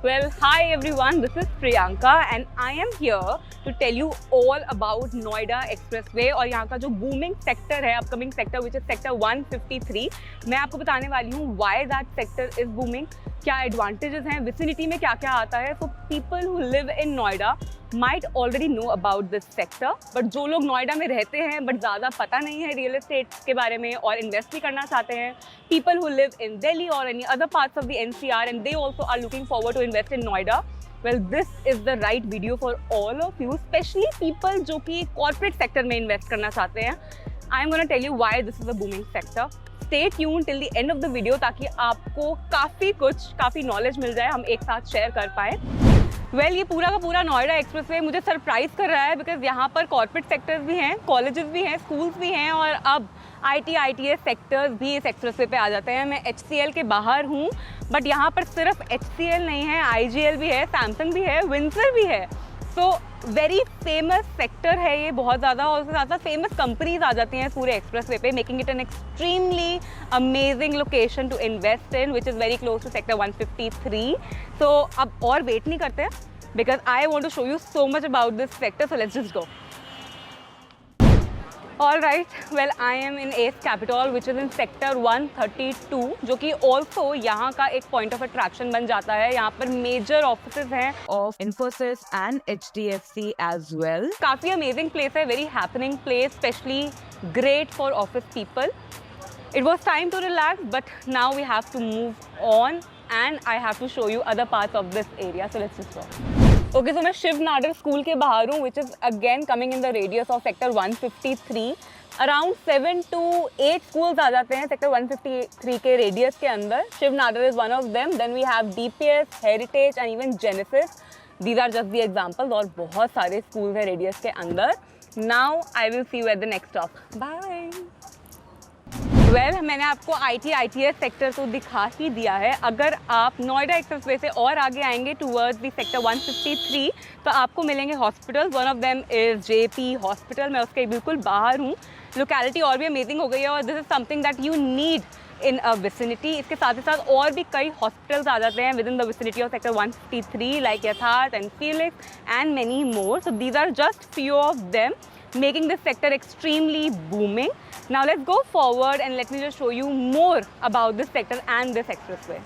Well, hi everyone, this is Priyanka and I am here to tell you all about Noida Expressway और यहाँ का जो booming sector है, upcoming sector which is sector 153. मैं आपको बताने वाली हूँ why that sector is booming, क्या advantages हैं, vicinity में क्या क्या आता है. So people who live in Noida might already know about this sector, but जो लोग नोएडा में रहते हैं बट ज़्यादा पता नहीं है रियल एस्टेट के बारे में और इन्वेस्ट भी करना चाहते हैं, people who live in Delhi or any other parts of the NCR and they also are looking forward to invest in Noida, well this is the right video for all of you, especially people जो कि corporate sector में invest करना चाहते हैं. I am going to tell you why this is a booming sector. Stay tuned till the end of the video ताकि आपको काफ़ी knowledge मिल जाए, हम एक साथ शेयर कर पाए. वेल ये पूरा का पूरा नोएडा एक्सप्रेसवे मुझे सरप्राइज कर रहा है बिकॉज यहाँ पर कॉर्पोरेट सेक्टर्स भी हैं, कॉलेजेस भी हैं, स्कूल्स भी हैं और अब ITS सेक्टर्स भी इस एक्सप्रेसवे पे आ जाते हैं. मैं HCL के बाहर हूँ बट यहाँ पर सिर्फ HCL नहीं है, IGL भी है, सैमसंग भी है, विंसर भी है. सो वेरी फेमस सेक्टर है ये बहुत ज़्यादा और उसके साथ साथ फेमस कंपनीज आ जाती हैं पूरे एक्सप्रेसवे पे, making it an extremely amazing location to invest in which is very close to sector 153. So अब और वेट नहीं करते because I want to show you so much about this sector, so let's just go. All right, well I am in Ace Capital which is in sector 132 जो कि also यहाँ का एक point of attraction बन जाता है. यहाँ पर major offices हैं of Infosys and HDFC as well. काफ़ी amazing place है, very happening place, especially great for office people. It was time to relax but now we have to move on and I have to show you other parts of this area, so let's just go. Okay so मैं Shiv Nadar school के बाहर हूँ which is again coming in the radius of sector 153. Around 7 to 8 schools आ जाते हैं sector 153 के radius के अंदर. Shiv Nadar is one of them. Then we have DPS, Heritage and even Genesis. These are just the examples और बहुत सारे schools हैं रेडियस के अंदर. Now I will see you at the next stop. Bye. Well मैंने आपको ITS सेक्टर तो दिखा ही दिया है. अगर आप नोएडा एक्सप्रेसवे से और आगे आएंगे टूवर्ड्स दी सेक्टर 153 तो आपको मिलेंगे hospitals. One of them is JP hospital. मैं उसके बिल्कुल बाहर हूँ. लोकेलिटी और भी अमेजिंग हो गई है और this is something that you need in a vicinity. इसके साथ ही साथ और भी कई हॉस्पिटल्स आ जाते हैं within the vicinity of sector 153 like Yatharth and Felix and many more. So these are just few of them making this sector extremely booming. Now let's go forward and let me just show you more about this sector and this expressway.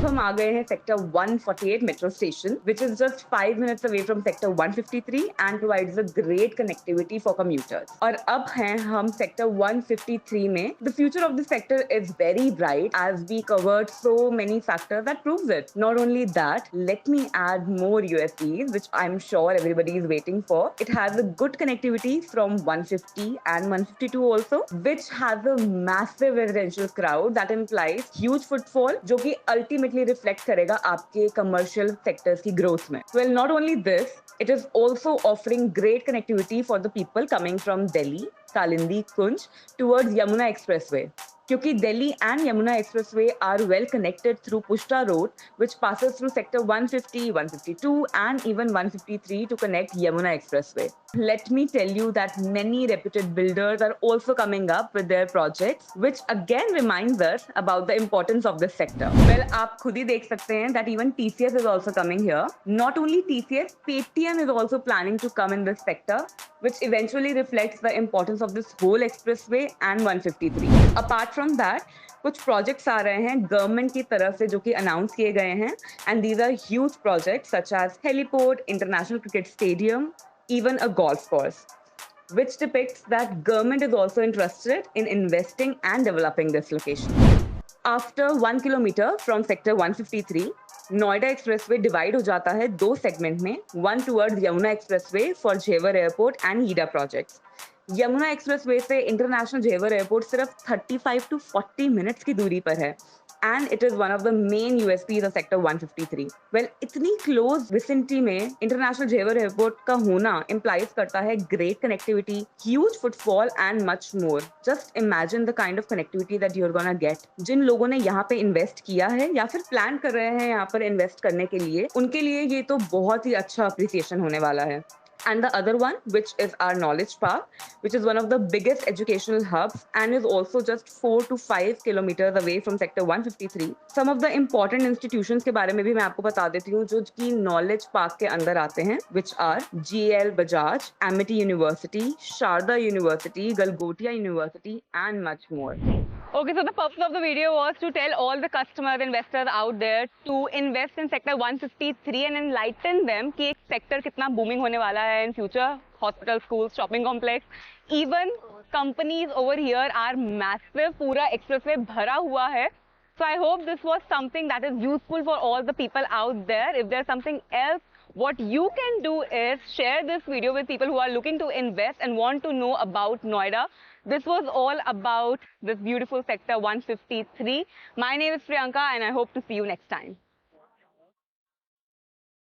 अब हम आ गए हैं sector 148 metro station which is just 5 minutes away from sector 153 and provides a great connectivity for commuters. और अब हैं हम sector 153 में. The future of this sector is very bright as we covered so many factors that proves it. Not only that, let me add more USPs which I'm sure everybody is waiting for. It has a good connectivity from 150 and 152 also, which has a massive residential crowd that implies huge footfall जो कि ultimately reflect करेगा आपके commercial sectors की growth में. Well not only this, it is also offering great connectivity for the people coming from Delhi, Kalindi, Kunj towards Yamuna expressway. क्योंकि Delhi and Yamuna expressway are well connected through Pushta road which passes through sector 150, 152 and even 153 to connect Yamuna Expressway. Let me tell you that many reputed builders are also coming up with their projects which again reminds us about the importance of this sector. Well, आप खुद ही देख सकते हैं that even TCS is also coming here. Not only TCS, Paytm is also planning to come in this sector which eventually reflects the importance of this whole expressway and 153. Apart from that, कुछ projects आ रहे हैं government की तरफ से जो कि announce किए गए हैं and these are huge projects such as heliport, international cricket stadium, even a golf course, which depicts that government is also interested in investing and developing this location. After 1 kilometer from sector 153, Noida expressway divide हो जाता है 2 segment में. One towards Yamuna expressway for Jewar airport and YEIDA projects. Yamuna expressway से international Jewar airport सिर्फ 35 to 40 minutes की दूरी पर है and it is one of the main USPs of sector 153. Well, इतनी close vicinity में इंटरनेशनल झेवर एयरपोर्ट का होना implies करता है great connectivity, huge footfall and much more. Just imagine the kind of connectivity that you're gonna get. जिन लोगों ने यहाँ पे इन्वेस्ट किया है या फिर प्लान कर रहे हैं यहाँ पर इन्वेस्ट करने के लिए, उनके लिए ये तो बहुत ही अच्छा अप्रिसिएशन होने वाला है. and the other one, which is our Knowledge Park, which is one of the biggest educational hubs and is also just 4 to 5 kilometers away from Sector 153. Some of the important institutions के बारे में भी मैं आपको बता देती हूँ जो कि Knowledge Park के अंदर आते हैं, which are GL Bajaj, Amity University, Sharda University, Galgotia University, and much more. Okay, so the purpose of the video was to tell all the customers, investors out there to invest in sector 153 and enlighten them कि एक sector कितना booming होने वाला है in future. Hospital, schools, shopping complex, even companies over here are massive. पूरा expressway भरा हुआ है. So I hope this was something that is useful for all the people out there. If there's something else, what you can do is share this video with people who are looking to invest and want to know about Noida. This was all about this beautiful sector 153. My name is Priyanka and I hope to see you next time.